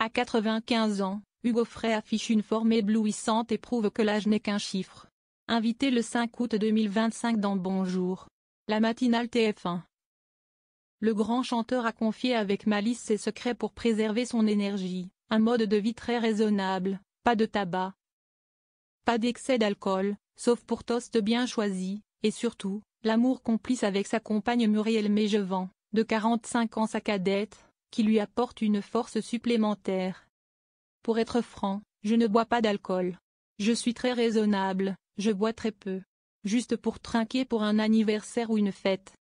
À 95 ans, Hugo Frey affiche une forme éblouissante et prouve que l'âge n'est qu'un chiffre. Invité le 5 août 2025 dans Bonjour, la matinale TF1. Le grand chanteur a confié avec malice ses secrets pour préserver son énergie, un mode de vie très raisonnable, pas de tabac, pas d'excès d'alcool, sauf pour toast bien choisi, et surtout, l'amour complice avec sa compagne Muriel Mégevant, de 45 ans sa cadette, qui lui apporte une force supplémentaire. Pour être franc, je ne bois pas d'alcool. Je suis très raisonnable, je bois très peu. Juste pour trinquer pour un anniversaire ou une fête.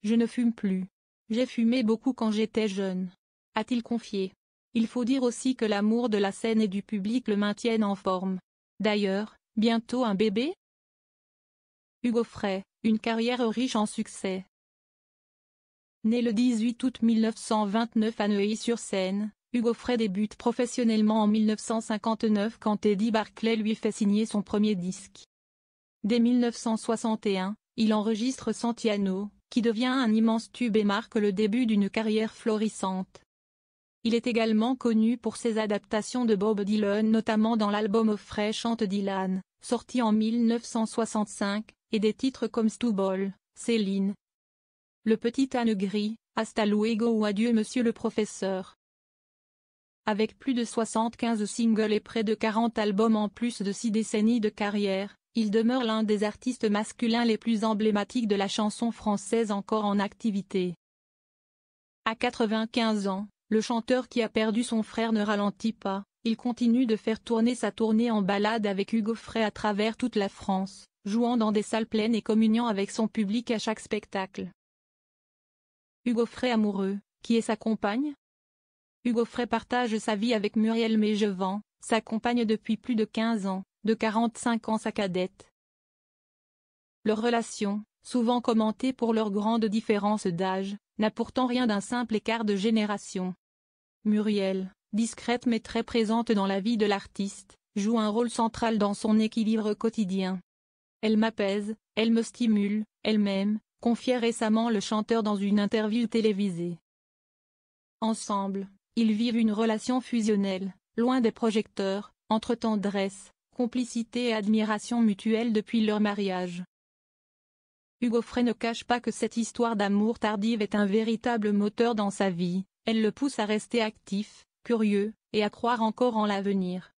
Je ne fume plus. J'ai fumé beaucoup quand j'étais jeune, a-t-il confié. Il faut dire aussi que l'amour de la scène et du public le maintiennent en forme. D'ailleurs, bientôt un bébé ? Hugo Frey, une carrière riche en succès. Né le 18 août 1929 à Neuilly-sur-Seine, Hugo Frey débute professionnellement en 1959 quand Eddie Barclay lui fait signer son premier disque. Dès 1961, il enregistre Santiano, qui devient un immense tube et marque le début d'une carrière florissante. Il est également connu pour ses adaptations de Bob Dylan, notamment dans l'album Frey chante Dylan, sorti en 1965, et des titres comme Stoubol, Céline, Le Petit Âne Gris, Hasta luego ou Adieu Monsieur le Professeur. Avec plus de 75 singles et près de 40 albums en plus de 6 décennies de carrière, il demeure l'un des artistes masculins les plus emblématiques de la chanson française encore en activité. À 95 ans, le chanteur qui a perdu son frère ne ralentit pas, il continue de faire tourner sa tournée en balade avec Hugo Frey à travers toute la France, jouant dans des salles pleines et communiant avec son public à chaque spectacle. Hugo Frey amoureux, qui est sa compagne ? Hugo Frey partage sa vie avec Muriel Mégevant, sa compagne depuis plus de 15 ans, de 45 ans sa cadette. Leur relation, souvent commentée pour leur grande différence d'âge, n'a pourtant rien d'un simple écart de génération. Muriel, discrète mais très présente dans la vie de l'artiste, joue un rôle central dans son équilibre quotidien. Elle m'apaise, elle me stimule, elle m'aime, confiait récemment le chanteur dans une interview télévisée. Ensemble, ils vivent une relation fusionnelle, loin des projecteurs, entre tendresse, complicité et admiration mutuelle depuis leur mariage. Hugo Frey ne cache pas que cette histoire d'amour tardive est un véritable moteur dans sa vie, elle le pousse à rester actif, curieux, et à croire encore en l'avenir.